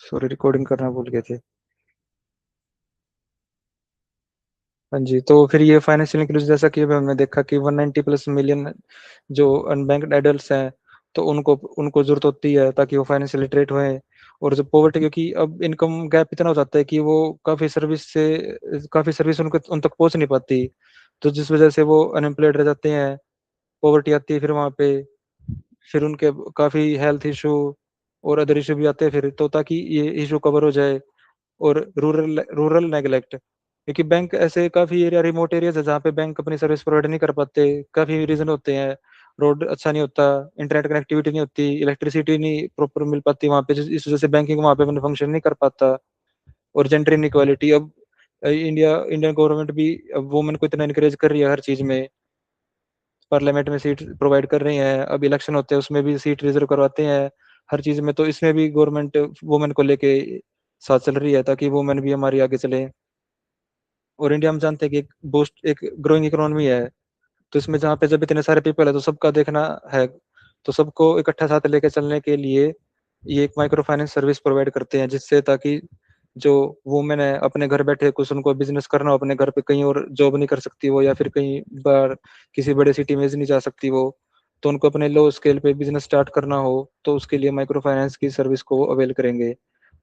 Sorry, recording करना भूल गए थे। हाँ जी, तो फिर ये फाइनेंशियल इंक्लूजन जैसा कि अभी हमने देखा कि 190+ मिलियन जो अनबैंक्ड एडल्ट्स हैं, तो उनको उनको जरूरत होती है ताकि वो फाइनेंशियल लिटरेट होएं। और जो पॉवर्टी, क्योंकि अब इनकम गैप इतना हो जाता है कि वो काफ़ी सर्विस उनको उन तक पहुंच नहीं पाती, तो जिस वजह से वो अनएम्प्लॉयड रह जाते हैं। पॉवर्टी आती है फिर वहाँ पे, फिर उनके काफ़ी हेल्थ इशू और अदर इशू भी आते हैं फिर, तो ताकि ये इशू कवर हो जाए। और रूरल रूरल नेग्लेक्ट, क्योंकि बैंक ऐसे काफ़ी एरिया, रिमोट एरियाज है जहाँ पे बैंक अपनी सर्विस प्रोवाइड नहीं कर पाते। काफ़ी रीज़न होते हैं, रोड अच्छा नहीं होता, इंटरनेट कनेक्टिविटी नहीं होती, इलेक्ट्रिसिटी नहीं प्रॉपर मिल पाती वहाँ पे, इस वजह से बैंकिंग वहाँ पे अपने फंक्शन नहीं कर पाता। और जेंडर इनइक्वालिटी, अब इंडियन गवर्नमेंट भी अब वुमेन को इतना इनकरेज कर रही है हर चीज़ में। पार्लियामेंट में सीट प्रोवाइड कर रही हैं, अब इलेक्शन होते हैं उसमें भी सीट रिजर्व करवाते हैं, हर चीज़ में। तो इसमें भी गवर्नमेंट वुमेन को लेके साथ चल रही है ताकि वुमेन भी हमारी आगे चले। और इंडिया हम जानते हैं कि एक ग्रोइंग इकोनॉमी है, तो इसमें जहाँ पे जब इतने सारे पीपल है तो सबका देखना है, तो सबको इकट्ठा साथ लेके चलने के लिए ये एक माइक्रो फाइनेंस सर्विस प्रोवाइड करते हैं, जिससे ताकि जो वुमेन है अपने घर बैठे कुछ उनको बिजनेस करना हो, अपने घर पे कहीं और जॉब नहीं कर सकती वो, या फिर कहीं बार किसी बड़े सिटी में नहीं जा सकती वो, तो उनको अपने लो स्केल पे बिजनेस स्टार्ट करना हो तो उसके लिए माइक्रो फाइनेंस की सर्विस को अवेल करेंगे।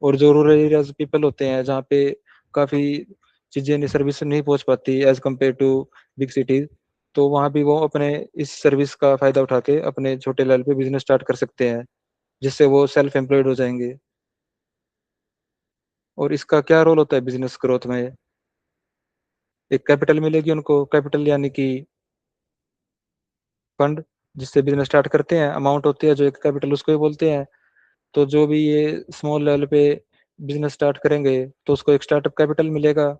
और जो रूरल एरियाज पीपल होते हैं जहाँ पे काफ़ी चीज़ें सर्विस नहीं पहुंच पाती as compare to big cities, तो वहाँ भी वो अपने इस सर्विस का फायदा उठा के अपने छोटे लेवल पे बिजनेस स्टार्ट कर सकते हैं, जिससे वो सेल्फ एम्प्लॉयड हो जाएंगे। और इसका क्या रोल होता है बिजनेस ग्रोथ में? एक कैपिटल मिलेगी उनको, कैपिटल यानी कि फंड, जिससे बिजनेस स्टार्ट करते हैं, अमाउंट होती है जो एक कैपिटल उसको ही बोलते हैं। तो जो भी ये स्मॉल लेवल पे बिजनेस स्टार्ट करेंगे तो उसको एक स्टार्टअप कैपिटल मिलेगा।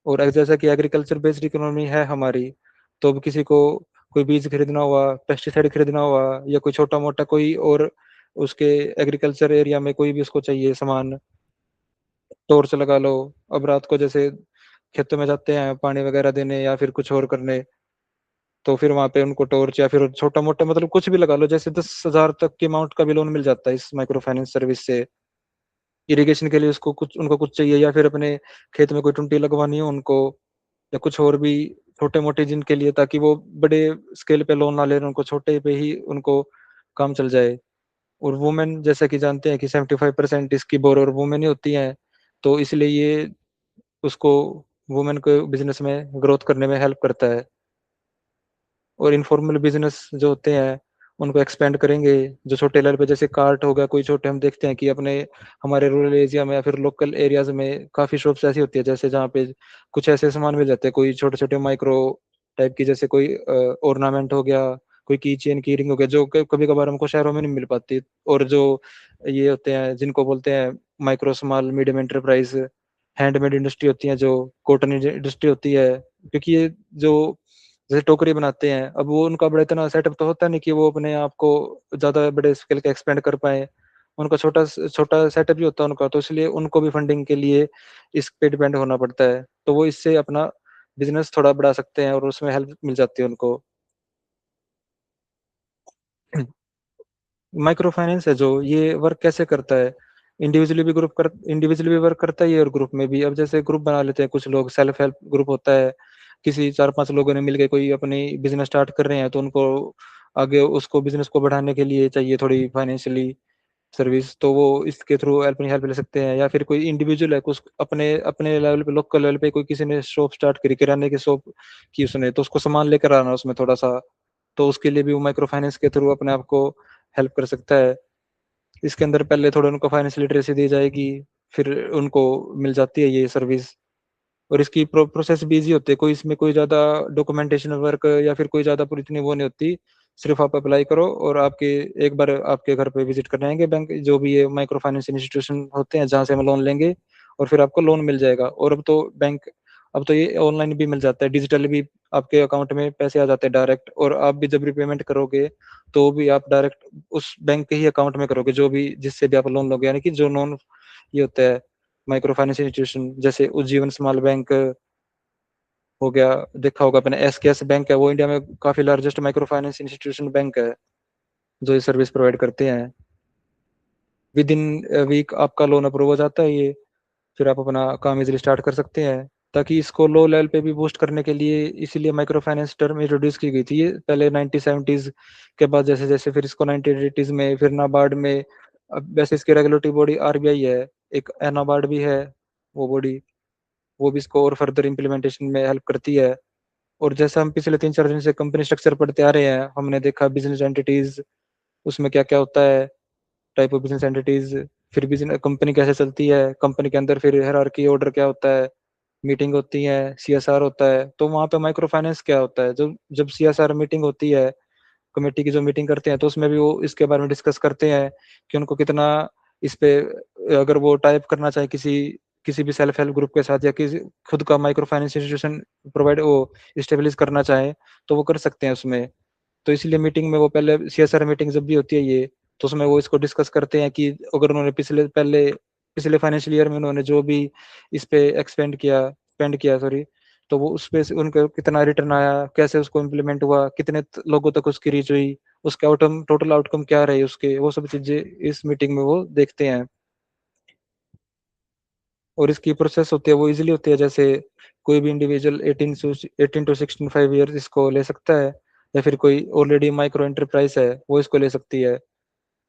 और जैसा कि एग्रीकल्चर बेस्ड इकोनॉमी है हमारी, तो अब किसी को कोई बीज खरीदना हुआ, पेस्टिसाइड खरीदना हुआ, या कोई छोटा मोटा कोई और उसके एग्रीकल्चर एरिया में कोई भी उसको चाहिए सामान, टॉर्च लगा लो। अब रात को जैसे खेतों में जाते हैं पानी वगैरह देने या फिर कुछ और करने, तो फिर वहां पे उनको टॉर्च या फिर छोटा मोटा मतलब कुछ भी लगा लो, जैसे 10,000 तक के अमाउंट का भी लोन मिल जाता है इस माइक्रो फाइनेंस सर्विस से। इरिगेशन के लिए उसको कुछ उनको कुछ चाहिए, या फिर अपने खेत में कोई टुंटी लगवानी हो उनको, या कुछ और भी छोटे मोटे जिनके लिए, ताकि वो बड़े स्केल पे लोन ना ले, उनको छोटे पे ही उनको काम चल जाए। और वुमेन जैसा कि जानते हैं कि 75% इसकी बोरोर वुमेन ही होती हैं, तो इसलिए ये उसको वुमेन को बिजनेस में ग्रोथ करने में हेल्प करता है। और इनफॉर्मल बिजनेस जो होते हैं उनको एक्सपेंड करेंगे, जो छोटे लेवल पे जैसे कार्ट हो गया, कोई छोटे हम देखते हैं कि अपने हमारे रूरल एरिया में या फिर लोकल एरियाज में काफ़ी शॉप्स ऐसी होती है जैसे जहाँ पे कुछ ऐसे सामान मिल जाते हैं, कोई छोटे छोटे माइक्रो टाइप की, जैसे कोई ऑर्नामेंट हो गया, कोई की चेन की रिंग हो गया, जो कभी कभार हमको शहरों में नहीं मिल पाती। और जो ये होते हैं जिनको बोलते हैं micro small medium enterprise, handmade industry होती है, जो कॉटन इंडस्ट्री होती है, क्योंकि ये जो जैसे टोकरी बनाते हैं, अब वो उनका बड़ा इतना सेटअप तो होता नहीं कि वो अपने आप को ज्यादा बड़े स्केल का एक्सपेंड कर पाए। उनका छोटा छोटा सेटअप भी होता है उनका, तो इसलिए उनको भी फंडिंग के लिए इस पे डिपेंड होना पड़ता है, तो वो इससे अपना बिजनेस थोड़ा बढ़ा सकते हैं और उसमें हेल्प मिल जाती है उनको। माइक्रो फाइनेंस है जो ये वर्क कैसे करता है, इंडिविजुअली भी वर्क करता है ये, और ग्रुप में भी। अब जैसे ग्रुप बना लेते हैं कुछ लोग, सेल्फ हेल्प ग्रुप होता है, किसी 4-5 लोगों ने मिलकर कोई अपनी बिजनेस स्टार्ट कर रहे हैं, तो उनको आगे उसको बिजनेस को बढ़ाने के लिए चाहिए थोड़ी फाइनेंशियली सर्विस, तो वो इसके थ्रू हेल्प ले सकते हैं। या फिर कोई इंडिविजुअल है, कुछ अपने अपने लेवल पे, लोकल लेवल पे कोई किसी ने शॉप स्टार्ट करी, किराने की शॉप की उसने, तो उसको सामान लेकर आना उसमें थोड़ा सा, तो उसके लिए भी वो माइक्रो फाइनेंस के थ्रू अपने आप को हेल्प कर सकता है। इसके अंदर पहले थोड़ा उनको फाइनेंशियल लिटरेसी दी जाएगी, फिर उनको मिल जाती है ये सर्विस। और इसकी प्रोसेस भी इजी होती है, कोई इसमें कोई ज़्यादा डॉक्यूमेंटेशन वर्क या फिर कोई ज़्यादा पूरी इतनी वो नहीं होती। सिर्फ आप अप्लाई करो और आपके एक बार आपके घर पे विजिट करने आएंगे बैंक, जो भी ये माइक्रो फाइनेंस इंस्टीट्यूशन होते हैं जहाँ से हम लोन लेंगे, और फिर आपको लोन मिल जाएगा। और अब तो ये ऑनलाइन भी मिल जाता है, डिजिटल भी आपके अकाउंट में पैसे आ जाते हैं डायरेक्ट, और आप भी जब रिपेमेंट करोगे तो भी आप डायरेक्ट उस बैंक के ही अकाउंट में करोगे, जो भी जिससे भी आप लोन लोगे, यानी कि जो नॉन ये होता है माइक्रो फाइनेंस इंस्टीट्यूशन, जैसे उज्जीवन स्मॉल बैंक हो गया, देखा होगा अपने एसकेएस बैंक है, वो इंडिया में काफी largest micro finance institution bank है जो ये सर्विस प्रोवाइड करते हैं। विद इन वीक आपका लोन अप्रूव हो जाता है ये। फिर आप अपना काम इजीली स्टार्ट कर सकते हैं। ताकि इसको लो लेवल पे भी बूस्ट करने के लिए इसीलिए माइक्रो फाइनेंस टर्म इंट्रोड्यूस की गई थी ये पहले 1970s के बाद, जैसे जैसे फिर इसको 1980s में फिर नाबार्ड में। अब वैसे इसकी रेगुलेटरी बॉडी आरबीआई है, एक नाबार्ड भी है वो बॉडी, वो भी इसको और फर्दर इम्प्लीमेंटेशन में हेल्प करती है। और जैसा हम पिछले 3-4 दिन से कंपनी स्ट्रक्चर पढ़ते आ रहे हैं, हमने देखा बिजनेस एंटिटीज, उसमें क्या क्या होता है, टाइप ऑफ बिजनेस एंटिटीज, फिर बिजनेस कंपनी कैसे चलती है, कंपनी के अंदर फिर हायरार्की ऑर्डर क्या होता है, मीटिंग होती है, सीएसआर होता है। तो वहाँ पे माइक्रो फाइनेंस क्या होता है, जब जब सीएसआर मीटिंग होती है, कमेटी की जो मीटिंग करते हैं, तो उसमें भी वो इसके बारे में डिस्कस करते हैं कि उनको कितना इस पे, अगर वो टाइप करना चाहे किसी किसी भी सेल्फ हेल्प ग्रुप के साथ या किसी खुद का माइक्रो फाइनेंस इंस्टीट्यूशन प्रोवाइड वो स्टेब्लिश करना चाहे, तो वो कर सकते हैं उसमें। तो इसलिए मीटिंग में वो पहले सीएसआर मीटिंग जब भी होती है ये, तो उसमें वो इसको डिस्कस करते हैं कि अगर उन्होंने पिछले फाइनेंशियल ईयर में उन्होंने जो भी इस पे स्पेंड किया सॉरी, तो वो उस पे से उनको कितना रिटर्न आया, कैसे उसको इम्प्लीमेंट हुआ, कितने लोगों तक उसकी रीच हुई, उसके आउटकम टोटल आउटकम क्या रहे उसके, वो सब चीजें इस मीटिंग में वो देखते हैं। और इसकी प्रोसेस होती है वो इजीली होती है, जैसे कोई भी इंडिविजुअल 18 to 65 ईयर्स इसको ले सकता है, या फिर कोई ऑलरेडी माइक्रो एंटरप्राइज है वो इसको ले सकती है।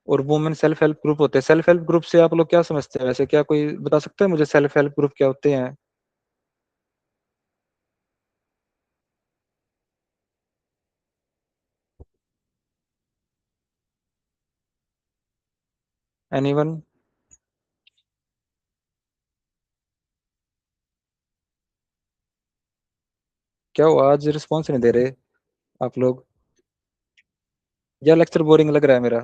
और वुमेन सेल्फ हेल्प ग्रुप होते हैं। सेल्फ हेल्प ग्रुप से आप लोग क्या समझते हैं वैसे, क्या कोई बता सकता है मुझे सेल्फ हेल्प ग्रुप क्या होते हैं? एनीवन? क्या हुआ, आज रिस्पॉन्स नहीं दे रहे आप लोग? या लेक्चर बोरिंग लग रहा है मेरा?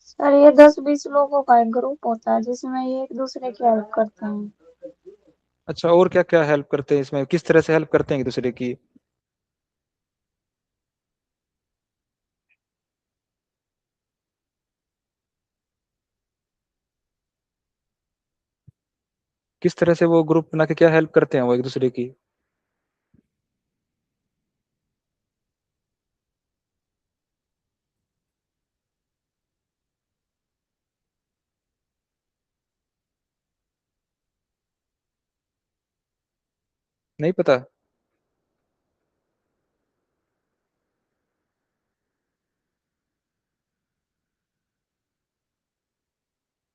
सर ये 10-20 लोगों का एक ग्रुप होता है जिसमें ये एक दूसरे की हेल्प करते हैं। अच्छा, और क्या क्या हेल्प करते हैं इसमें, किस तरह से हेल्प करते हैं एक दूसरे की? किस तरह से वो ग्रुप बना के क्या हेल्प करते हैं वो एक दूसरे की? नहीं पता?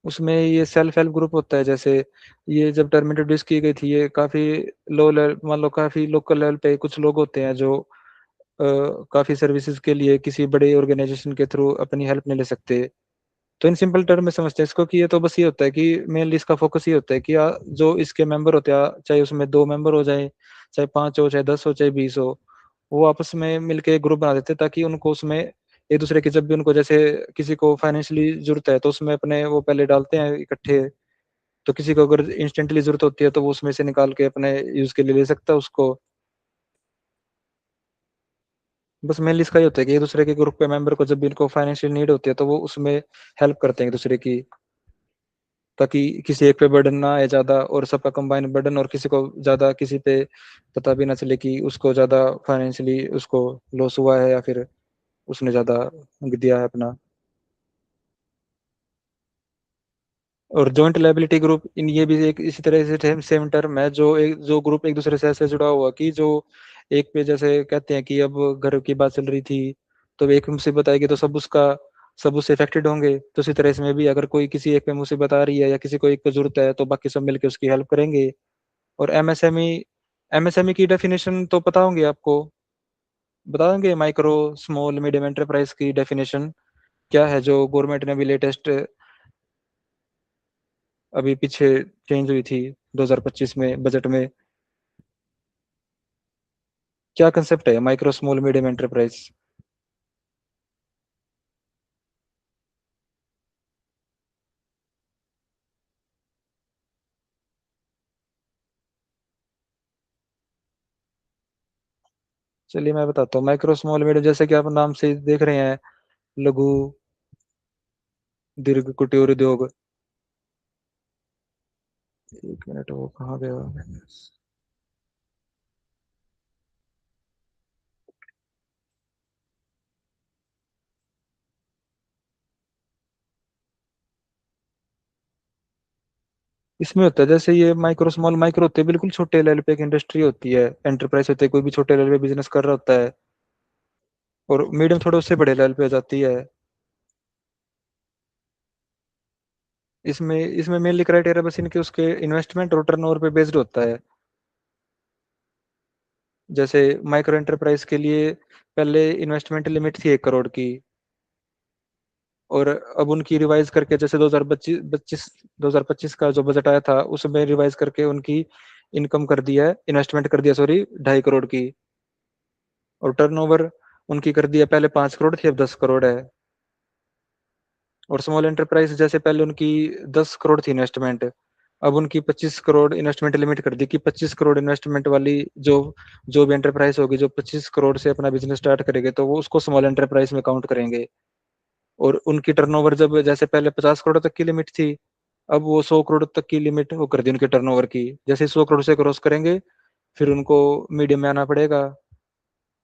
उसमें ये सेल्फ हेल्प ग्रुप होता है, जैसे ये जब टर्म इंट्रोड्यूस की गई थी, ये काफी लो लेवल, मान लो काफी लोकल लेवल पे कुछ लोग होते हैं जो काफी सर्विसेज के लिए किसी बड़े ऑर्गेनाइजेशन के थ्रू अपनी हेल्प नहीं ले सकते। तो इन सिंपल टर्म में समझते हैं इसको कि ये तो बस ये होता है कि मेनली इसका फोकस ये होता है कि जो इसके मेंबर होते हैं, चाहे उसमें 2 मेंबर हो जाए, चाहे 5 हो, चाहे 10 हो, चाहे 20 हो, वो आपस में मिलके एक ग्रुप बना देते हैं, ताकि उनको उसमें एक दूसरे की, जब भी उनको जैसे किसी को फाइनेंशियली जरूरत है तो उसमें अपने वो पहले डालते हैं इकट्ठे। तो किसी को अगर इंस्टेंटली जरूरत होती है तो वो उसमें से निकाल के अपने यूज के लिए ले सकता है उसको। बस मेनली इसका ही होता है कि एक दूसरे के ग्रुप के मेंबर को जब भी इनको फाइनेंशियल नीड होती है तो वो उसमें हेल्प करते हैं एक दूसरे की, ताकि किसी एक पे बर्डन ना आए ज्यादा, और सबका कंबाइन बर्डन, और किसी को ज्यादा किसी पे पता भी ना चले कि उसको ज्यादा फाइनेंशियली उसको लॉस हुआ है या फिर उसने ज्यादा दिया है अपना। और जॉइंट लायबिलिटी ग्रुप, इन ये भी एक इसी तरह से सेम टर्म है, जो ग्रुप एक दूसरे से ऐसे जुड़ा हुआ कि जो एक पे, जैसे कहते हैं कि अब घर की बात चल रही थी, तो एक मुसीबत आएगी तो सब उससे इफेक्टेड होंगे। तो इसी तरह इसमें भी अगर कोई किसी एक पे मुसीबत आ रही है या किसी को एक पे जरूरत है तो बाकी सब मिलकर उसकी हेल्प करेंगे। और एमएसएमई की डेफिनेशन तो पता होंगे आपको, बता देंगे माइक्रो स्मॉल मीडियम एंटरप्राइज की डेफिनेशन क्या है, जो गवर्नमेंट ने भी लेटेस्ट अभी पीछे चेंज हुई थी 2025 में बजट में। क्या कंसेप्ट है माइक्रो स्मॉल मीडियम एंटरप्राइज? चलिए मैं बताता हूँ। माइक्रो स्मॉल मीडियम, जैसे कि आप नाम से देख रहे हैं, लघु दीर्घ कुटीर उद्योग। एक मिनट, वो कहाँ गया? इसमें होता है जैसे ये माइक्रो स्मॉल माइक्रो होते हैं, बिल्कुल छोटे लेवल पे एक इंडस्ट्री होती है, एंटरप्राइज होते हैं, कोई भी छोटे लेवल पे बिजनेस कर रहा होता है। और मीडियम थोड़ा उससे बड़े लेवल पे आ जाती है। इसमें इसमें मेनली क्राइटेरिया बस इनके उसके इन्वेस्टमेंट और टर्नओवर पे बेस्ड होता है। जैसे माइक्रो एंटरप्राइज के लिए पहले इन्वेस्टमेंट लिमिट थी 1 करोड़ की, और अब उनकी रिवाइज करके जैसे 2025 का जो बजट आया था उसमें रिवाइज करके उनकी इनकम कर दिया है, इन्वेस्टमेंट कर दिया सॉरी 2.5 करोड़ की। और टर्नओवर उनकी कर दिया, पहले 5 करोड़ थी अब 10 करोड़ है। और स्मॉल एंटरप्राइज जैसे पहले उनकी 10 करोड़ थी इन्वेस्टमेंट, अब उनकी 25 करोड़ इन्वेस्टमेंट लिमिट कर दी कि 25 करोड़ इन्वेस्टमेंट वाली जो जो भी एंटरप्राइज होगी जो 25 करोड़ से अपना बिजनेस स्टार्ट करेंगे तो वो उसको स्मॉल एंटरप्राइज में काउंट करेंगे। और उनकी टर्नओवर जब जैसे पहले 50 करोड़ तक की लिमिट थी, अब वो 100 करोड़ तक की लिमिट वो कर दी उनके टर्नओवर की। जैसे 100 करोड़ से क्रॉस करेंगे फिर उनको मीडियम में आना पड़ेगा,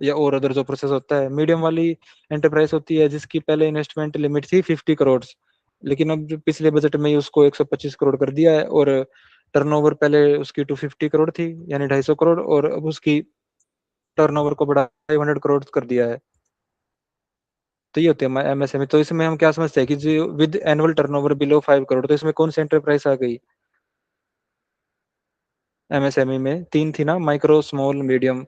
या और अदर जो प्रोसेस होता है। मीडियम वाली एंटरप्राइज होती है जिसकी पहले इन्वेस्टमेंट लिमिट थी 50 करोड़, लेकिन अब जो पिछले बजट में ही उसको 125 करोड़ कर दिया है। और टर्नओवर पहले उसकी 250 करोड़ थी यानी 250 करोड़, और अब उसकी टर्नओवर को बढ़ा 500 करोड़ कर दिया है। तो ये होते हैं एमएसएमई। तो इसमें हम क्या समझते हैं कि जो with annual turnover below 5 crore, तो इसमें कौन सी एंटरप्राइज आ गई एमएसएमई में? तीन थी ना, माइक्रो स्मॉल मीडियम।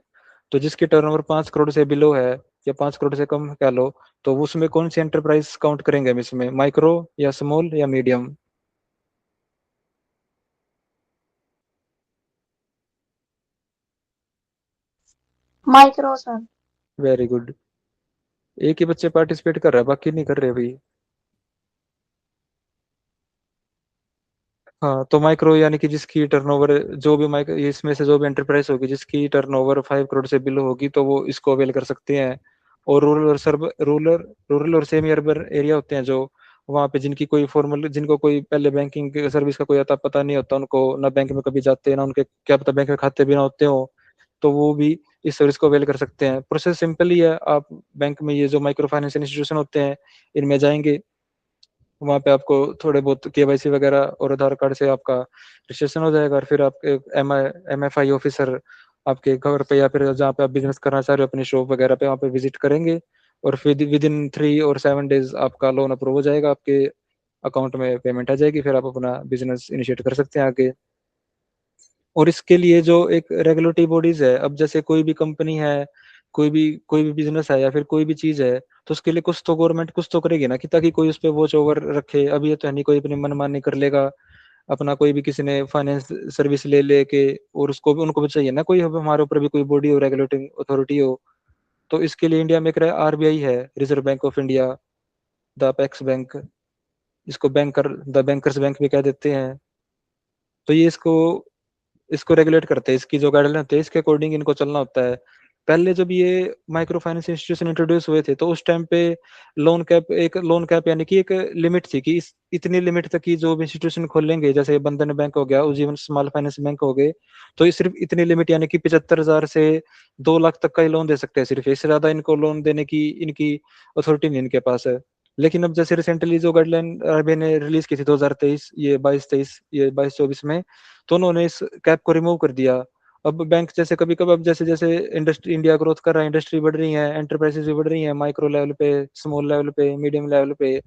तो जिसकी टर्नओवर 5 करोड़ से बिलो है या 5 करोड़ से कम कह लो, तो उसमें कौन सी एंटरप्राइज काउंट करेंगे हम इसमें, माइक्रो या स्मॉल या medium? Micro sir. Very good. एक ही बच्चे पार्टिसिपेट कर रहा है, बाकी नहीं कर रहे भाई। हाँ, तो माइक्रो यानी कि जिसकी टर्नओवर जो भी माइक्रो इसमें से जो भी एंटरप्राइज होगी जिसकी टर्नओवर 5 करोड़ से बिलो होगी तो वो इसको अवेल कर सकते हैं। और रूरल और सेमी अर्बन एरिया होते हैं जो, वहाँ पे जिनकी कोई फॉर्मल जिनको कोई पहले बैंकिंग सर्विस का कोई अता पता नहीं होता, उनको ना बैंक में कभी जाते हैं ना उनके क्या पता बैंक में खाते भी ना होते हो, तो वो भी इस सर्विस को अवेल कर सकते हैं। प्रोसेस सिंपल ही है, आप बैंक में ये जो माइक्रो फाइनेंशियल इंस्टीट्यूशन होते हैं इनमें जाएंगे, वहाँ पे आपको थोड़े बहुत केवाईसी वगैरह और आधार कार्ड से आपका रजिस्ट्रेशन हो जाएगा, और फिर आपके एमएफआई ऑफिसर आपके घर पे या फिर जहाँ पे आप बिजनेस करना चाह रहे हो अपनी शॉप वगैरह पे, वहाँ पे विजिट करेंगे। और फिर विद इन 3 और 7 डेज आपका लोन अप्रूव हो जाएगा, आपके अकाउंट में पेमेंट आ जाएगी, फिर आप अपना बिजनेस इनिशिएट कर सकते हैं आगे। और इसके लिए जो एक रेगुलेटरी बॉडीज है, अब जैसे कोई भी कंपनी है, कोई भी बिजनेस है या फिर कोई भी चीज है, तो उसके लिए कुछ तो गवर्नमेंट कुछ तो करेगी ना, कि ताकि कोई उस पर वॉच ओवर रखे। अब ये तो है नहीं कोई अपनी मनमानी कर लेगा अपना, कोई भी किसी ने फाइनेंस सर्विस ले लेके, और उसको भी उनको भी चाहिए ना कोई हमारे ऊपर भी कोई बॉडी हो, रेगुलेटिंग अथॉरिटी हो। तो इसके लिए इंडिया में एक आरबीआई है, reserve bank of India, the apex bank, इसको द बैंकर्स बैंक भी कह देते हैं। तो ये इसको इसको रेगुलेट करते हैं, इसकी जो गाइडलाइन होती है इसके अकॉर्डिंग इनको चलना होता है। पहले जब ये माइक्रो फाइनेंस इंस्टीट्यूशन इंट्रोड्यूस हुए थे तो उस टाइम पे लोन कैप यानी कि एक लिमिट थी कि इस इतनी लिमिट तक की जो भी इंस्टीट्यूशन खोलेंगे, जैसे बंधन बैंक हो गया, उज्जीवन स्मॉल फाइनेंस बैंक हो गए, तो ये सिर्फ इतनी लिमिट यानी कि 75,000 से 2 लाख तक का ही लोन दे सकते हैं सिर्फ, इससे ज्यादा इनको लोन देने की इनकी अथॉरिटी नहीं इनके पास है। लेकिन अब जैसे रिसेंटली जो गाइडलाइन आरबीआई ने रिलीज की थी 2023 ये 22-23 ये 22-24 में, तो उन्होंने इस कैप को रिमूव कर दिया। अब बैंक जैसे कभी कभी अब जैसे जैसे इंडस्ट्री इंडिया ग्रोथ कर रहा है, इंडस्ट्री बढ़ रही है, एंटरप्राइजेस भी बढ़ रही है, माइक्रो लेवल पे, स्मॉल लेवल पे, मीडियम लेवल पे,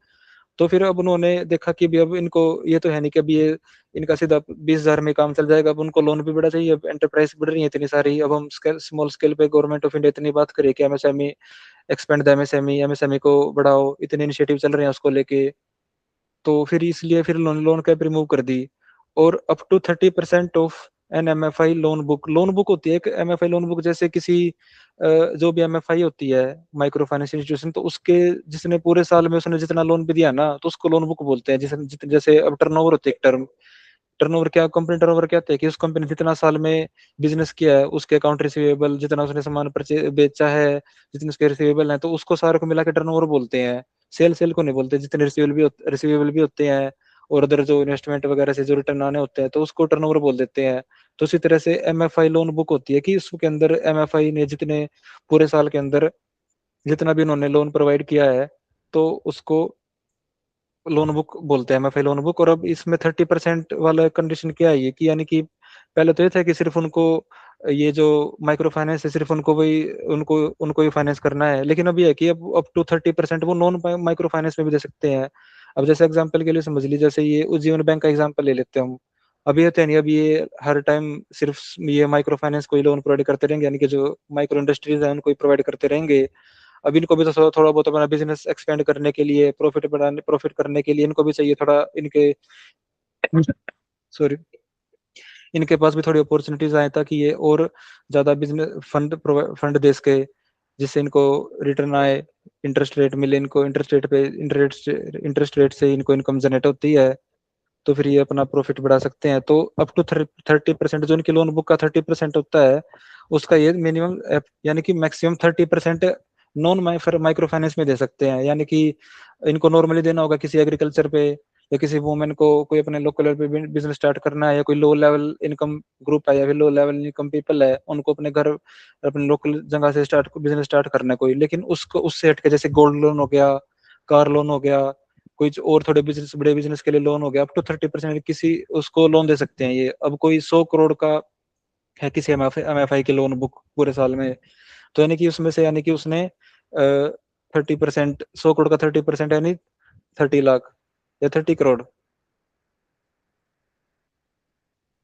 तो फिर अब उन्होंने देखा कि भी अब इनको ये तो है नहीं कि अब ये इनका सीधा 20,000 में काम चल जाएगा, अब उनको लोन भी बढ़ा चाहिए, अब एंटरप्राइज बढ़ रही है इतनी सारी, अब हम स्मॉल स्केल पे गवर्नमेंट ऑफ इंडिया इतनी बात करे कि MSME expand the MSME, MSME को बढ़ाओ, इतने इनिशिएटिव चल रहे हैं उसको लेके। तो फिर इसलिए फिर लोन लोन कैप रिमूव कर दी। और up to 30% of an MFI loan book होती है एक एमएफआई लोन बुक, जैसे किसी जो भी एमएफआई होती है माइक्रो फाइनेंस इंस्टीट्यूशन, तो उसके जिसने पूरे साल में उसने जितना लोन भी दिया ना तो उसको लोन बुक बोलते हैं। जैसे अब टर्नओवर होती है, टर्नओवर क्या, कंपनी टर्नओवर क्या होता है कि उस कंपनी ने जितना साल में बिजनेस किया है उसके अकाउंट रिसीवेबल, जितना उसने सामान बेचा है, जितने उसके रिसीवेबल हैं, तो उसको सारे को मिला के टर्नओवर बोलते हैं। सेल सेल को नहीं बोलते, जितने रिसीवेबल भी होते हैं और अदर जो इन्वेस्टमेंट वगैरह से जो रिटर्न आने होते हैं तो उसको टर्नओवर बोल देते हैं। तो उसी तरह से एमएफआई लोन बुक होती है कि उसके अंदर एमएफआई ने जितने पूरे साल के अंदर जितना भी उन्होंने लोन प्रोवाइड किया है तो उसको लोन बुक बोलते हैं, एमएफआई लोन बुक। और अब इसमें 30% वाला कंडीशन क्या है ये कि, यानी कि पहले तो ये था कि सिर्फ उनको ये जो माइक्रो फाइनेंस है सिर्फ उनको वही उनको उनको ही फाइनेंस करना है, लेकिन अब ये है कि अब अप टू 30% वो नॉन माइक्रो फाइनेंस में भी दे सकते हैं। अब जैसे एग्जांपल के लिए समझ लीजिए, जैसे ये उज्जीवन बैंक का एग्जांपल ले लेते हैं हम। अब ये तो है नहीं, अब ये हर टाइम सिर्फ ये माइक्रो फाइनेंस को ही लोन प्रोवाइड करते रहेंगे, यानी कि जो माइक्रो इंडस्ट्रीज है उनको ही प्रोवाइड करते रहेंगे। अब इनको भी तो थोड़ा बहुत अपना बिजनेस एक्सपेंड करने के लिए, प्रॉफिट करने के लिए इनको भी चाहिए थोड़ा इनके सॉरी, इनके पास भी थोड़ी अपॉर्चुनिटीज आए ताकि ये और ज्यादा बिजनेस फंड दे सके, जिससे इनको रिटर्न आए, इंटरेस्ट रेट मिले इनको, इंटरेस्ट रेट से इनको इनकम जनरेट होती है, तो फिर ये अपना प्रॉफिट बढ़ा सकते हैं। तो अप टू 30% जो इनकी लोन बुक का 30% होता है, उसका ये मिनिमम यानी कि मैक्सिमम 30% नॉन माइक्रो फाइनेंस में दे सकते हैं। यानी कि इनको नॉर्मली देना होगा किसी एग्रीकल्चर पे, या किसी वुमेन को कोई अपने लोकल लेवल पे बिजनेस स्टार्ट करना है, या कोई लो लेवल इनकम ग्रुप है या फिर लो लेवल इनकम पीपल है, उनको अपने घर अपने लोकल जगह से बिजनेस स्टार्ट करना है कोई, लेकिन उसको उससे हटके जैसे गोल्ड लोन हो गया, कार लोन हो गया, कुछ और थोड़े बिजनेस बड़े बिजनेस के लिए लोन हो गया, अप टू 30% किसी उसको लोन दे सकते हैं ये। अब कोई 100 करोड़ का है किसी एमएफआई की लोन बुक पूरे साल में, तो यानी कि उसमें से यानी कि उसने 30%, 100 करोड़ का 30% यानी 30 लाख, या 30 करोड़,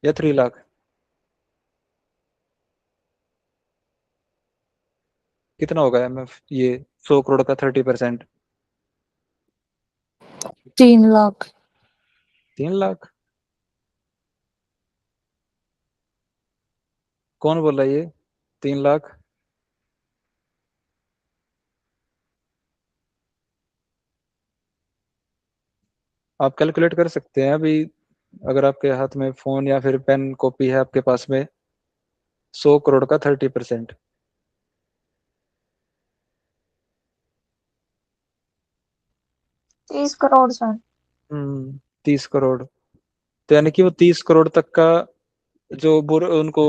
या 3 लाख, कितना होगा एमएफ ये 100 करोड़ का 30%? 3 लाख। 3 लाख? कौन बोला ये 3 लाख? आप कैलकुलेट कर सकते हैं अभी, अगर आपके हाथ में फोन या फिर पेन कॉपी है आपके पास में। 100 करोड़ का 30%। 30 करोड़ सर। 30 करोड़, तो यानी कि वो 30 करोड़ तक का जो उनको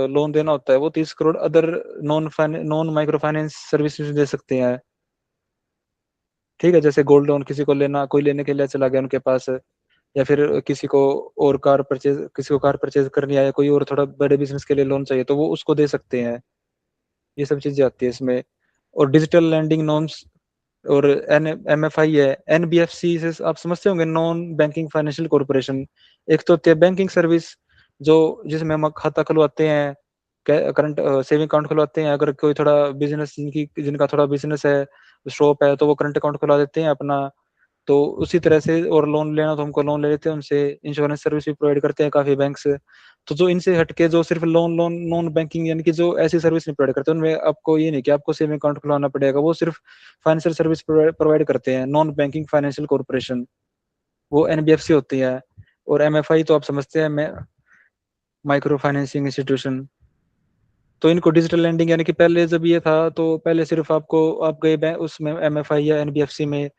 लोन देना होता है, वो 30 crore other non micro finance services दे सकते हैं। ठीक है, जैसे गोल्ड लोन किसी को लेना, कोई लेने के लिए चला गया उनके पास, या फिर किसी को और किसी को कार परचेज करनी है, कोई और थोड़ा बड़े बिजनेस के लिए लोन चाहिए, तो वो उसको दे सकते हैं। ये सब चीजें आती है इसमें। और डिजिटल लैंडिंग नॉर्म्स, और एन एमएफआई है, एनबीएफसी से आप समझते होंगे, नॉन बैंकिंग फाइनेंशियल कॉर्पोरेशन। एक तो होती है बैंकिंग सर्विस, जो जिसमें हम खाता खुलवाते हैं, करंट सेविंग अकाउंट खुलवाते हैं, अगर कोई थोड़ा बिजनेस जिनका थोड़ा बिजनेस है, शॉप है, तो वो करंट अकाउंट खुलवा देते हैं अपना। तो उसी तरह से, और लोन लेना तो हमको लोन ले लेते हैं उनसे, इंश्योरेंस सर्विस भी प्रोवाइड करते हैं काफी बैंक से। तो जो इनसे हटके जो सिर्फ लोन लोन नॉन बैंकिंग यानी कि जो ऐसी सर्विस नहीं प्रोवाइड करते, उनमें आपको ये नहीं कि आपको सेविंग अकाउंट खुलवाना पड़ेगा, वो सिर्फ फाइनेंशियल सर्विस प्रोवाइड करते हैं, नॉन बैंकिंग फाइनेंशियल कॉर्पोरेशन, वो एनबीएफसी होती है। और एमएफआई तो आप समझते हैं, माइक्रो फाइनेंसिंग इंस्टीट्यूशन। तो इनको डिजिटल लैंडिंग, यानी कि पहले जब ये था तो पहले सिर्फ आपको, आप गए बैंक उसमें एमएफआई या एनबीएफसी में,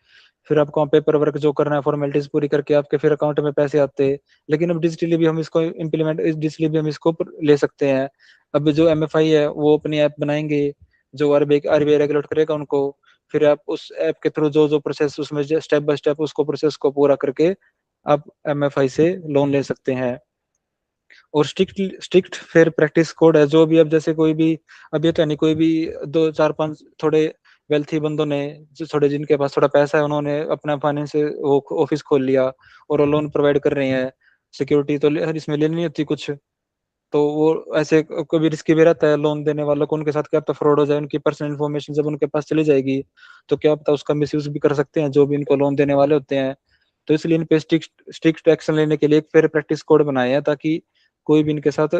फिर आपको वहाँ पेपर वर्क जो करना है, फॉर्मेलिटीज पूरी करके आपके फिर अकाउंट में पैसे आते। लेकिन अब डिजिटली भी हम इसको इम्प्लीमेंट, डिजिटली भी हम इसको ले सकते हैं। अब जो एमएफआई है वो अपनी ऐप बनाएंगे, जो आरबीआई रेगुलेट करेगा उनको, फिर आप उस ऐप के थ्रू जो जो प्रोसेस उसमें स्टेप बाय स्टेप उसको प्रोसेस को पूरा करके आप एमएफआई से लोन ले सकते हैं। और स्ट्रिक्ट फेयर प्रैक्टिस कोड है, जो भी अब जैसे कोई भी, अब ये तो नहीं कोई भी दो चार पांच थोड़े वेल्थी बंदों ने, जो थोड़े जिनके पास थोड़ा पैसा है, उन्होंने अपना फाइनेंस वो ऑफिस खोल लिया और वो लोन प्रोवाइड कर रहे हैं। सिक्योरिटी तो इसमें लेनी नहीं होती कुछ, तो वो ऐसे कभी रिस्की भी रहता है लोन देने वालों को, उनके साथ क्या पता फ्रॉड हो जाए, उनकी पर्सनल इन्फॉर्मेशन जब उनके पास चली जाएगी तो क्या पता उसका मिसयूज भी कर सकते हैं जो भी इनको लोन देने वाले होते हैं। तो इसलिए इन पे स्ट्रिक्ट एक्शन लेने के लिए एक फेयर प्रैक्टिस कोड बनाए हैं, ताकि कोई भी इनके साथ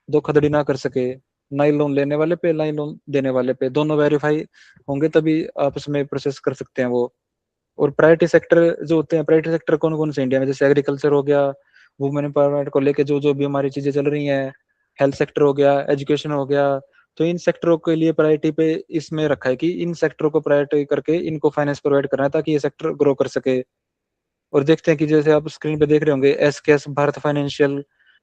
धोखाधड़ी ना कर सके, ना ही लोन लेने वाले पे ना ही लोन देने वाले पे, दोनों वेरीफाई होंगे तभी आप उसमें प्रोसेस कर सकते हैं वो। और प्रायोरिटी सेक्टर जो होते हैं, प्रायोरिटी सेक्टर कौन कौन से इंडिया में, जैसे एग्रीकल्चर हो गया, वुमेन एम्पावरमेंट को लेके जो जो भी हमारी चीजें चल रही हैं, हेल्थ सेक्टर हो गया, एजुकेशन हो गया, तो इन सेक्टरों के लिए प्रायोरिटी पे इसमें रखा है कि इन सेक्टरों को प्रायोरिटी करके इनको फाइनेंस प्रोवाइड करना है ताकि ये सेक्टर ग्रो कर सके। और देखते हैं कि जैसे आप स्क्रीन पे देख रहे होंगे, एसकेएस, भारत फाइनेंशियल,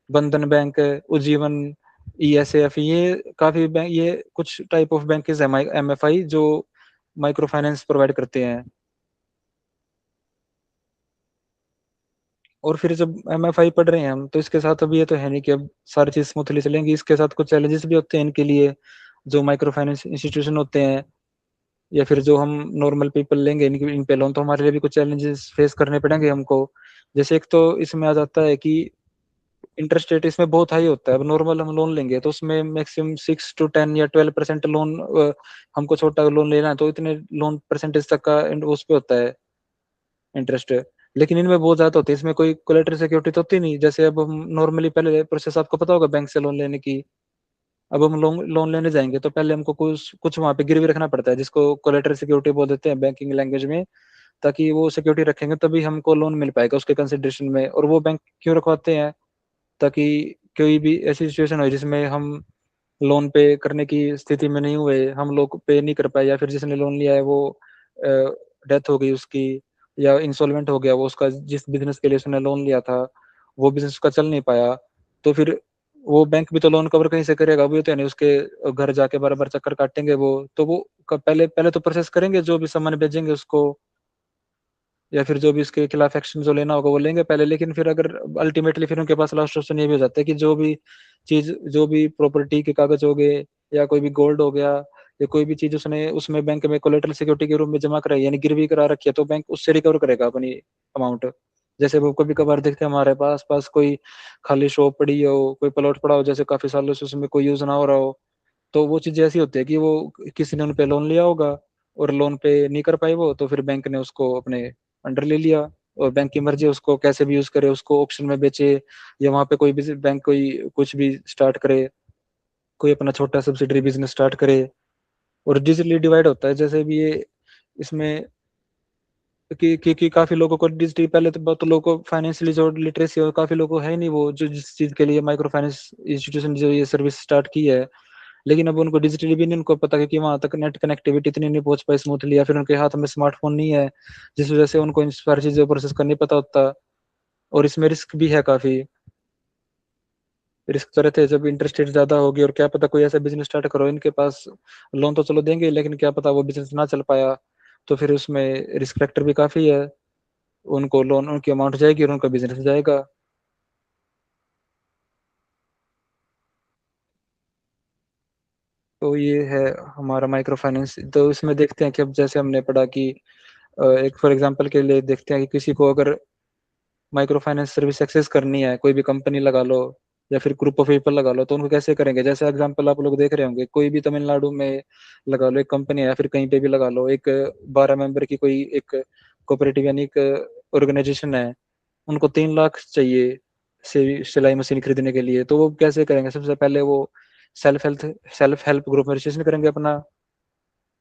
बंधन बैंक, उज्जीवन, ईएसएफ, ये काफी बैंक, ये कुछ टाइप ऑफ बैंक है एमएफआई जो माइक्रो फाइनेंस प्रोवाइड करते हैं। और फिर जब MFI पढ़ रहे हैं हम, तो इसके साथ अब ये तो है नहीं कि अब सारी चीज स्मूथली चलेंगी, इसके साथ कुछ चैलेंजेस भी होते हैं इनके लिए। जो माइक्रो फाइनेंस इंस्टीट्यूशन होते हैं, या फिर जो हम नॉर्मल पीपल लेंगे इन पे लोन, तो हमारे लिए भी कुछ चैलेंजेस फेस करने पड़ेंगे हमको। जैसे एक तो इसमें आ जाता है कि इंटरेस्ट रेट इसमें बहुत हाई होता है। अब नॉर्मल हम लोन लेंगे तो उसमें मैक्सिमम 6 to 10 या 12% लोन, हमको छोटा लोन लेना है तो इतने लोन परसेंटेज तक का उस पे होता है इंटरेस्ट। लेकिन इनमें बहुत ज्यादा होती है, इसमें कोई कोलेटरल सिक्योरिटी तो होती नहीं। जैसे अब हम नॉर्मली, पहले प्रोसेस आपको पता होगा बैंक से लोन लेने की। अब हम लोन लोन लेने जाएंगे तो पहले हमको कुछ कुछ वहां पे गिरवी रखना पड़ता है, जिसको कोलेटरल सिक्योरिटी बोल देते हैं बैंकिंग लैंग्वेज में। ताकि वो सिक्योरिटी रखेंगे तभी हमको लोन मिल पाएगा उसके कंसिडरेशन में। और वो बैंक क्यों रखवाते हैं? ताकि कोई भी ऐसी सिचुएशन हो जिसमें हम लोन पे करने की स्थिति में नहीं हुए, हम लोग पे नहीं कर पाए, या फिर जिसने लोन लिया है वो डेथ हो गई उसकी, या इंसॉल्वेंट हो गया वो, उसका जिस बिजनेस के लिए उसने लोन लिया था वो बिजनेस उसका चल नहीं पाया। तो फिर वो बैंक भी तो लोन कवर कहीं से करेगा, वो तो नहीं उसके घर जाके बार बार चक्कर काटेंगे वो। तो वो पहले पहले तो प्रोसेस करेंगे, जो भी सामान भेजेंगे उसको, या फिर जो भी उसके खिलाफ एक्शन जो लेना होगा वो लेंगे पहले। लेकिन फिर अगर अल्टीमेटली फिर उनके पास लास्ट ऑप्शन ये भी हो जाता है कि जो भी चीज, जो भी प्रॉपर्टी के कागज हो गए, या कोई भी गोल्ड हो गया, या कोई भी चीज उसने उसमें बैंक में कोलेटरल सिक्योरिटी के रूप में जमा कराई, यानी गिरवी करा रखी है, तो बैंक उससे रिकवर करेगा अपनी अमाउंट। जैसे वो कभी कभार देखते हैं हमारे पास पास कोई खाली शॉप पड़ी हो, कोई प्लॉट पड़ा हो, जैसे काफी सालों से उसमें कोई यूज ना हो रहा हो, तो वो चीजें ऐसी होती है कि वो किसी ने उन पे लोन लिया होगा और लोन पे नहीं कर पाए वो, तो फिर बैंक ने उसको अपने अंडर ले लिया। और बैंक की मर्जी है उसको कैसे भी यूज करे, उसको ऑप्शन में बेचे, या वहां पे कोई भी बैंक कोई कुछ भी स्टार्ट करे, कोई अपना छोटा सब्सिडरी बिजनेस स्टार्ट करे। और डिजिटली डिवाइड होता है जैसे भी ये इसमें, कि काफी लोगों को डिजिटली, पहले तो बहुत लोगों को फाइनेंशियली जो लिटरेसी हो, काफी लोगों को है नहीं वो, जो जिस चीज के लिए माइक्रो फाइनेंस इंस्टीट्यूशन जो ये सर्विस स्टार्ट की है। लेकिन अब उनको डिजिटली भी नहीं उनको पता, क्योंकि वहां तक नेट कनेक्टिविटी इतनी नहीं पहुंच पाई स्मूथली, या फिर उनके हाथ में स्मार्टफोन नहीं है, जिस वजह से उनको इन सारी चीजों प्रोसेस का नहीं पता होता। और इसमें रिस्क भी है काफी। रिस्क तो रहते हैं जब इंटरेस्ट रेट ज्यादा होगी, और क्या पता कोई ऐसा बिजनेस स्टार्ट करो, इनके पास लोन तो चलो देंगे लेकिन क्या पता वो बिजनेस ना चल पाया, तो फिर उसमें रिस्क फैक्टर भी काफी है। उनको लोन, उनकी अमाउंट जाएगी और उनका बिजनेस जाएगा। तो ये है हमारा माइक्रो फाइनेंस। तो इसमें देखते हैं कि अब जैसे हमने पढ़ा कि एक फॉर एग्जांपल के लिए देखते हैं कि किसी को अगर माइक्रो फाइनेंस सर्विस एक्सेस करनी है, कोई भी कंपनी लगा लो या फिर ग्रुप ऑफ पीपल लगा लो, तो उनको कैसे करेंगे? जैसे एग्जांपल आप लोग देख रहे होंगे, कोई भी तमिलनाडु में लगा लो एक कंपनी है, या फिर कहीं पे भी लगा लो एक 12 मेंबर की कोई एक कोऑपरेटिव यानी एक ऑर्गेनाइजेशन है, उनको 3 लाख चाहिए सिलाई मशीन खरीदने के लिए। तो वो कैसे करेंगे? सबसे पहले वो self health self help group में रजिस्ट्रेशन करेंगे अपना।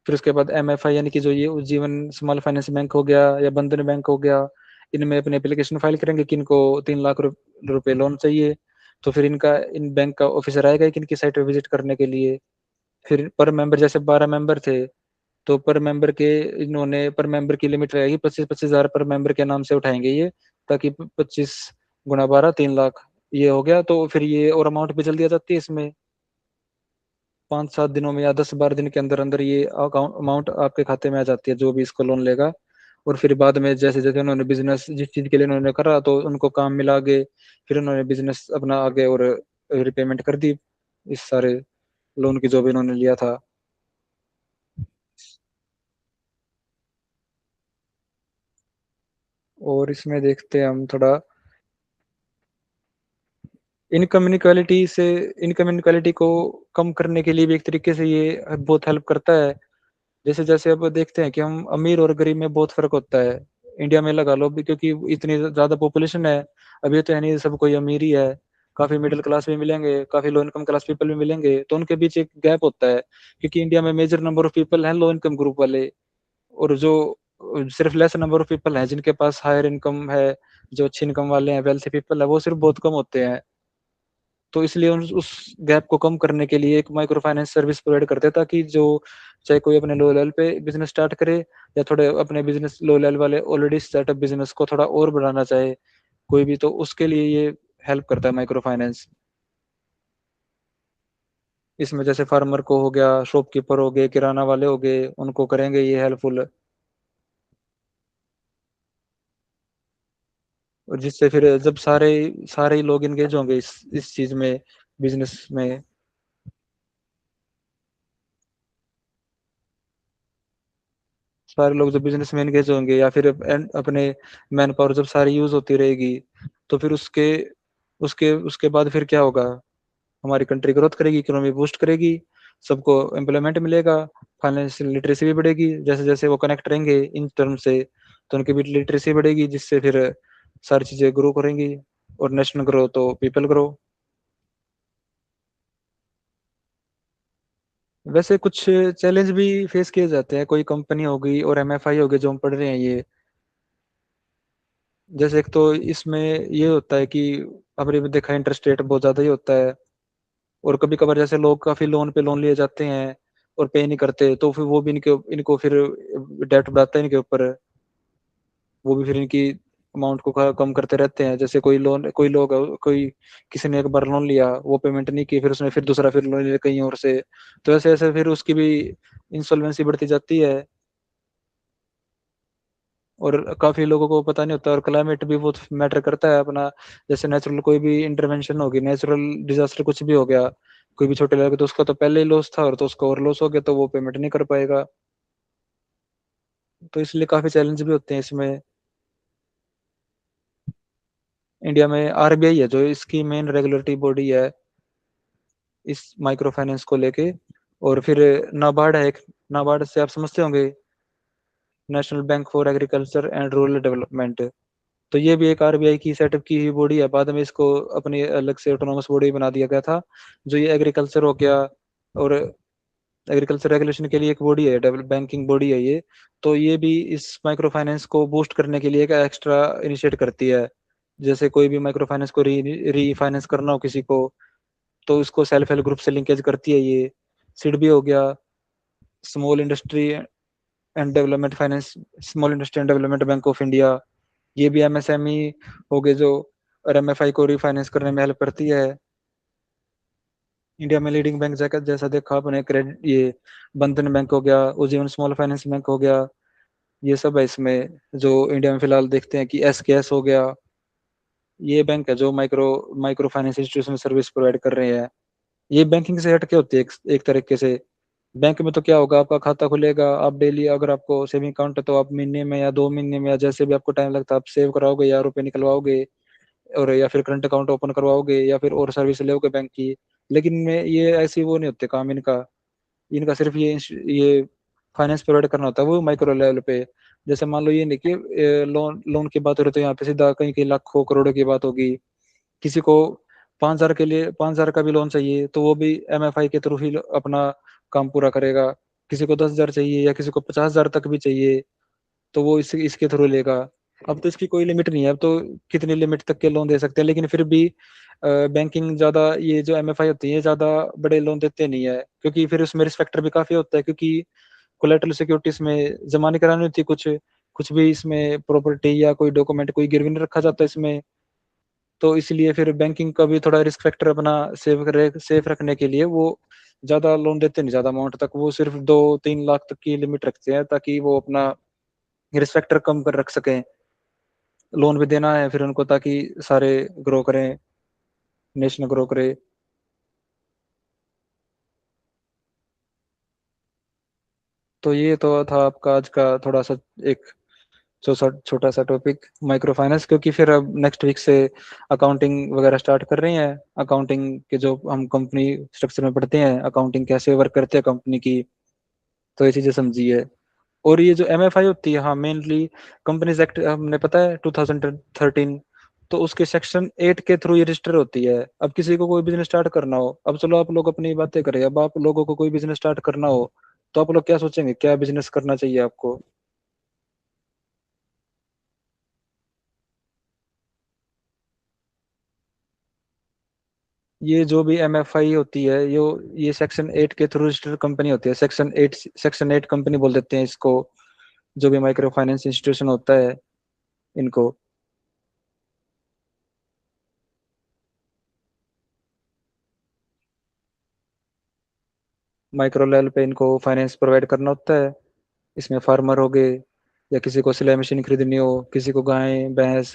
फिर उसके बाद MFI यानी कि जो ये जीवन स्मॉल फाइनेंस बैंक हो गया या बंधन बैंक हो गया, इनमें अपने एप्लीकेशन फाइल करेंगे कि इनको 3 लाख रुपए लोन चाहिए। तो फिर इनका इन बैंक का ऑफिसर आएगा कि इनकी साइट पे विजिट करने के लिए। फिर पर मेंबर, जैसे 12 मेंबर थे, तो पर मेंबर के इन्होंने पर मेंबर की लिमिट रहेगी 25-25 हजार पर मेंबर के नाम से उठाएंगे ये, ताकि 25 × 12 3 लाख ये हो गया। तो फिर ये और अमाउंट भी जल्दी आ जाती है इसमें, 5-7 दिनों में या 10-12 दिन के अंदर अंदर ये अकाउंट अमाउंट आपके खाते में आ जाती है जो भी इसको लोन लेगा। और फिर बाद में जैसे जैसे उन्होंने बिजनेस जिस चीज के लिए उन्होंने करा तो उनको काम मिला आगे, फिर उन्होंने बिजनेस अपना आगे और रिपेमेंट कर दी इस सारे लोन की जो भी उन्होंने लिया था। और इसमें देखते हैं हम थोड़ा इनकम इनक्वालिटी से, इनकम इनक्वालिटी को कम करने के लिए भी एक तरीके से ये बहुत हेल्प करता है। जैसे जैसे अब देखते हैं कि हम अमीर और गरीब में बहुत फर्क होता है इंडिया में लगा लो भी, क्योंकि इतनी ज्यादा पॉपुलेशन है। अभी तो है नहीं सब कोई अमीर ही है, काफी मिडिल क्लास भी मिलेंगे, काफी लो इनकम क्लास पीपल भी मिलेंगे, तो उनके बीच एक गैप होता है। क्योंकि इंडिया में मेजर नंबर ऑफ पीपल हैं लो इनकम ग्रुप वाले, और जो सिर्फ लेस नंबर ऑफ पीपल हैं जिनके पास हायर इनकम है, जो अच्छी इनकम वाले हैं वेल्थी पीपल है, वो सिर्फ बहुत कम होते हैं। तो इसलिए उस गैप को कम करने के लिए एक माइक्रो फाइनेंस सर्विस प्रोवाइड करते हैं, ताकि जो चाहे कोई अपने लो लेवल पे बिजनेस स्टार्ट करे, या थोड़े अपने बिजनेस लो लेवल वाले ऑलरेडी स्टार्टअप बिजनेस को थोड़ा और बढ़ाना चाहे कोई भी, तो उसके लिए ये हेल्प करता है माइक्रो फाइनेंस। इसमें जैसे फार्मर को हो गया, शॉपकीपर हो गए, किराना वाले हो गए, उनको करेंगे ये हेल्पफुल। और जिससे फिर जब सारे सारे ही लोग इंगेज होंगे इस चीज में, बिजनेस में, सारे लोग जब बिजनेस में एंगेज होंगे या फिर अपने मैन पावर जब सारी यूज होती रहेगी, तो फिर उसके उसके उसके बाद फिर क्या होगा, हमारी कंट्री ग्रोथ करेगी, इकोनॉमी बूस्ट करेगी, सबको एम्प्लॉयमेंट मिलेगा, फाइनेंशियल लिटरेसी भी बढ़ेगी, जैसे जैसे वो कनेक्ट रहेंगे इन टर्म से, तो उनकी भी लिटरेसी बढ़ेगी, जिससे फिर सारी चीजें ग्रो करेंगी, और नेशनल ग्रो तो पीपल ग्रो। वैसे कुछ चैलेंज भी फेस किए जाते हैं, कोई कंपनी होगी और एमएफआई होगी जो हम पढ़ रहे हैं ये, जैसे एक तो इसमें ये होता है कि आपने भी देखा इंटरेस्ट रेट बहुत ज्यादा ही होता है, और कभी कभार जैसे लोग काफी लोन पे लोन लिए जाते हैं और पे नहीं करते, तो फिर वो भी इनके इनको फिर डेट बढ़ाता है इनके ऊपर, वो भी फिर इनकी अमाउंट को कम करते रहते हैं। जैसे कोई लोग कोई किसी ने एक बार लोन लिया, वो पेमेंट नहीं की, फिर उसने फिर दूसरा फिर लोन लिया कहीं और से, तो ऐसे ऐसे फिर उसकी भी इंसॉल्वेंसी बढ़ती जाती है। और काफी लोगों को पता नहीं होता, और क्लाइमेट भी बहुत मैटर करता है अपना, जैसे नेचुरल कोई भी इंटरवेंशन होगी, नेचुरल डिजास्टर कुछ भी हो गया, कोई भी छोटे लेवल, तो उसका तो पहले ही लॉस था, और तो उसका और लॉस हो गया तो वो पेमेंट नहीं कर पाएगा, तो इसलिए काफी चैलेंज भी होते हैं इसमें। इंडिया में आरबीआई है जो इसकी मेन रेगुलेटरी बॉडी है इस माइक्रो फाइनेंस को लेके, और फिर नाबार्ड है एक, नाबार्ड से आप समझते होंगे, national bank for agriculture and rural development, तो ये भी एक आरबीआई की सेटअप की हुई बॉडी है, बाद में इसको अपनी अलग से ऑटोनोमस बॉडी बना दिया गया था, जो ये एग्रीकल्चर हो गया, और एग्रीकल्चर रेगुलेशन के लिए एक बॉडी है, डेवलप बैंकिंग बॉडी है ये, तो ये भी इस माइक्रो फाइनेंस को बूस्ट करने के लिए एक एक्स्ट्रा इनिशिएट करती है। जैसे कोई भी माइक्रो फाइनेंस को री फाइनेंस करना हो किसी को, तो उसको सेल्फ हेल्प ग्रुप से लिंकेज करती है ये। सिडबी हो गया, small industry and development finance, small industry and development bank of India, ये भी एमएसएमई हो गए जो, और एमएफआई को रिफाइनेंस करने में हेल्प करती है। इंडिया में लीडिंग बैंक जैसा जैसा देखा आपने, क्रेडिट ये बंधन बैंक हो गया, उज्जीवन स्मॉल फाइनेंस बैंक हो गया, ये सब है इसमें, जो इंडिया में फिलहाल देखते हैं कि एसकेएस हो गया, ये बैंक है जो micro micro finance institution service provide कर रहे हैं। ये बैंकिंग से हटके होती है एक तरीके से। बैंक में तो क्या होगा, आपका खाता खुलेगा, आप डेली अगर आपको सेविंग अकाउंट है तो आप महीने में या 2 महीने में या जैसे भी आपको टाइम लगता है आप सेव कराओगे या रुपए निकलवाओगे, और या फिर करंट अकाउंट ओपन करवाओगे या फिर और सर्विस लोगे बैंक की। लेकिन में ये ऐसी वो नहीं होते काम इनका, इनका सिर्फ ये फाइनेंस प्रोवाइड करना होता है वो माइक्रो लेवल पे। जैसे मान लो ये नहीं कि लोन लोन की बात हो रही तो यहाँ पे सीधा कहीं कहीं लाखों करोड़ों की बात होगी, किसी को 5,000 के लिए 5,000 का भी लोन चाहिए तो वो भी एमएफआई के थ्रू ही अपना काम पूरा करेगा, किसी को 10,000 चाहिए या किसी को 50,000 तक भी चाहिए तो वो इसके थ्रू लेगा। अब तो इसकी कोई लिमिट नहीं है, अब तो कितनी लिमिट तक के लोन दे सकते हैं, लेकिन फिर भी बैंकिंग ज्यादा, ये जो एमएफआई होती है ज्यादा बड़े लोन देते नहीं है, क्योंकि फिर उसमें रिस्क फैक्टर भी काफी होता है, क्योंकि कोलेटरल सिक्योरिटीज में जमा नहीं करानी होती कुछ, कुछ भी इसमें प्रॉपर्टी या कोई डॉक्यूमेंट कोई गिरवी नहीं रखा जाता इसमें, तो इसलिए फिर बैंकिंग का भी थोड़ा रिस्क फैक्टर अपना सेफ रखने के लिए वो ज्यादा लोन देते नहीं, ज्यादा अमाउंट तक, वो सिर्फ 2-3 लाख तक की लिमिट रखते हैं ताकि वो अपना रिस्क फैक्टर कम कर रख सकें। लोन भी देना है फिर उनको ताकि सारे ग्रो करें, नेशन ग्रो करे। तो ये तो था आपका आज का थोड़ा सा एक छोटा सा टॉपिक माइक्रो फाइनेंस, क्योंकि फिर अब नेक्स्ट वीक से अकाउंटिंग वगैरह स्टार्ट कर रही हैं, अकाउंटिंग के जो हम कंपनी स्ट्रक्चर में पढ़ते हैं, अकाउंटिंग कैसे वर्क करते हैं कंपनी की, तो ये चीजें समझिए। और ये जो एमएफआई होती है, हाँ मेनली कंपनीज एक्ट हमने पता है 2013, तो उसके सेक्शन 8 के थ्रू ये रजिस्टर होती है। अब किसी को कोई बिजनेस स्टार्ट करना हो, अब चलो आप लोग अपनी बातें करें, अब आप लोगों को कोई बिजनेस स्टार्ट करना हो तो आप लोग क्या सोचेंगे, क्या बिजनेस करना चाहिए आपको? ये जो भी एमएफआई होती है ये सेक्शन 8 के थ्रू रजिस्टर्ड कंपनी होती है, सेक्शन 8 कंपनी बोल देते हैं इसको, जो भी माइक्रो फाइनेंस इंस्टीट्यूशन होता है इनको। माइक्रो लेवल पे इनको फाइनेंस प्रोवाइड करना होता है। इसमें फार्मर हो गए, या किसी को सिलाई मशीन खरीदनी हो, किसी को गाय भैंस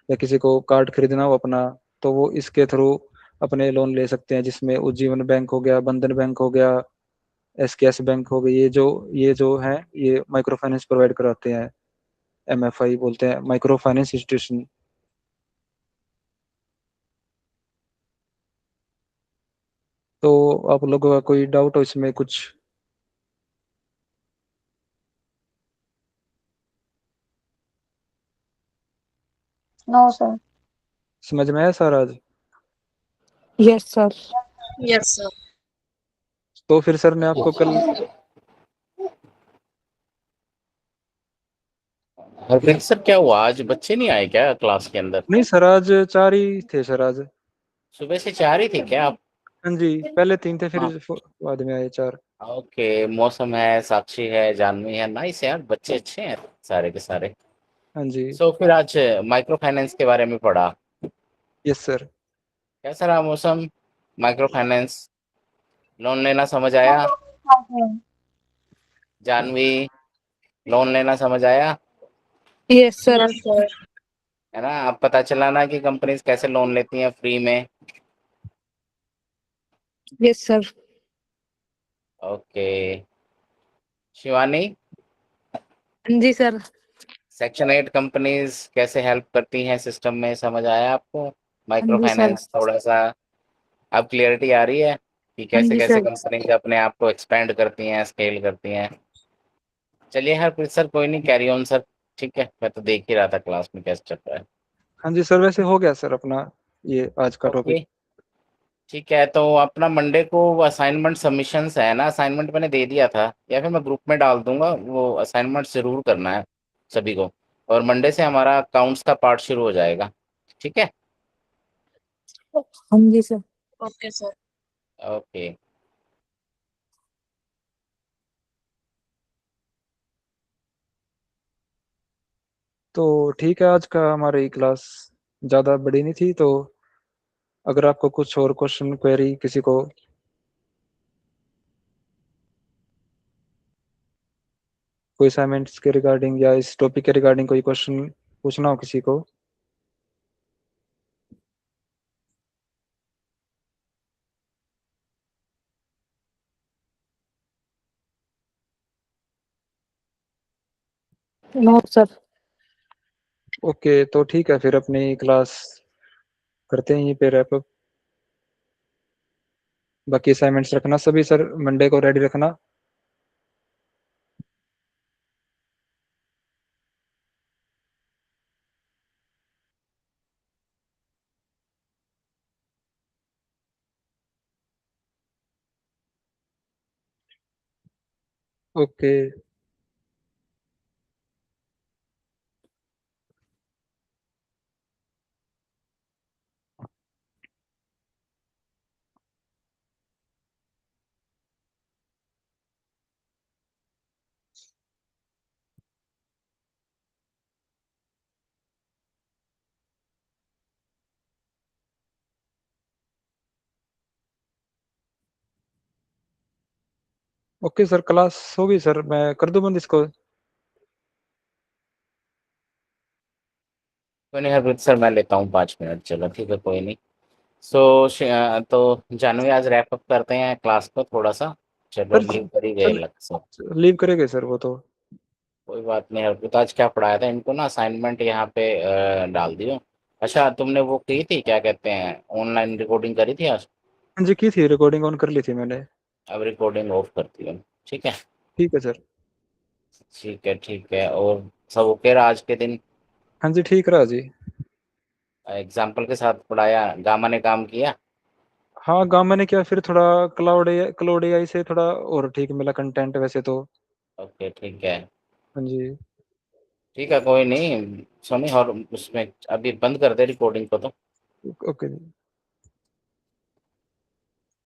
या किसी को कार्ड खरीदना हो अपना, तो वो इसके थ्रू अपने लोन ले सकते हैं, जिसमें उज्जीवन बैंक हो गया, बंधन बैंक हो गया, एसकेएस बैंक हो गई, ये जो है ये माइक्रो फाइनेंस प्रोवाइड कराते हैं। एमएफआई बोलते हैं, माइक्रो फाइनेंस इंस्टीट्यूशन। तो आप लोगों का कोई डाउट हो इसमें कुछ? No sir. समझ में आया सारा आज? Yes sir. Yes sir. तो फिर सर ने आपको कल, हरप्रीत सर क्या हुआ, आज बच्चे नहीं आए क्या क्लास के अंदर? नहीं सर आज 4 ही थे सर आज। सुबह से 4 ही थे क्या आप? हाँ जी, पहले 3 थे, फिर हाँ। बाद में आए 4। ओके, मौसम है, साक्षी है, जानवी है, नाइस यार, बच्चे अच्छे हैं सारे के सारे। हाँ जी। सो फिर आज माइक्रो फाइनेंस के बारे में पढ़ा। Yes sir. कैसा रहा मौसम? माइक्रो फाइनेंस लोन लेना समझ आया? जानवी, लोन लेना समझ आया? Yes sir. Yes sir. है ना, अब पता चला ना कि कंपनीज कैसे लोन लेती हैं फ्री में। Yes sir. ओके। शिवानी, जी सर। सेक्शन 8 कंपनीज कैसे हेल्प करती हैं सिस्टम में, समझ आया आपको? हाँ माइक्रो जी सर। फाइनेंस थोड़ा सा अब क्लियरिटी आ रही है कि हाँ कैसे जी कैसे सर। कंपनीज अपने आप को एक्सपेंड करती हैं, स्केल करती हैं। चलिए हरप्रीत सर, कोई नहीं, कैरी ऑन सर। ठीक है, मैं तो देख ही रहा था क्लास में कैसे चल रहा है। हाँ जी सर, वैसे हो गया सर अपना ये आज का टॉपिक। ओके, ठीक है। तो अपना मंडे को असाइनमेंट सबमिशंस है ना, असाइनमेंट मैंने दे दिया था, या फिर मैं ग्रुप में डाल दूंगा, वो असाइनमेंट जरूर करना है सभी को। और मंडे से हमारा अकाउंट्स का पार्ट शुरू हो जाएगा। ठीक है। हाँ जी सर। Okay sir. ओके। तो ठीक है, आज का हमारी क्लास ज़्यादा बड़ी नहीं थी, तो अगर आपको कुछ और क्वेश्चन क्वेरी किसी को कोई असाइनमेंट्स के रिगार्डिंग या इस टॉपिक के रिगार्डिंग कोई क्वेश्चन पूछना हो किसी को, नो सर। ओके तो ठीक है, फिर अपनी क्लास करते हैं यहीं पे रैप अप। बाकी असाइनमेंट्स रखना सभी सर, मंडे को रेडी रखना। ओके। ओके सर, क्लास होगी सर, मैं कर दूं बंद इसको? कोई नहीं हरप्रीत सर, मैं लेता हूँ 5 मिनट, चलो ठीक है, कोई नहीं। सो तो जानवी, आज रैप अप करते हैं क्लास को थोड़ा सा। चलो, सर लीव कर ही गए चल लग से। लीव करेंगे सर वो तो। कोई बात नहीं हरप्रीत, आज क्या पढ़ाया था इनको ना, असाइनमेंट यहाँ पे डाल दियो। अच्छा, तुमने वो की थी, क्या कहते हैं, ऑनलाइन रिकॉर्डिंग करी थी आज? हाँ जी की थी, रिकॉर्डिंग ऑन कर ली थी मैंने। अब रिकॉर्डिंग ऑफ करती हूँ। ठीक है। ठीक है सर। ठीक है, ठीक है। और सब ओके रहा आज के दिन? हाँ जी ठीक रहा जी। एग्जाम्पल के साथ पढ़ाया, गामा ने काम किया? हाँ गामा ने क्या, फिर थोड़ा क्लाउड एआई से थोड़ा और ठीक मिला कंटेंट वैसे तो। ओके, ठीक है। हाँ जी। ठीक है, कोई नहीं। सोनी, और उसमें अभी बंद कर दे रिकॉर्डिंग को तो। ओके जी।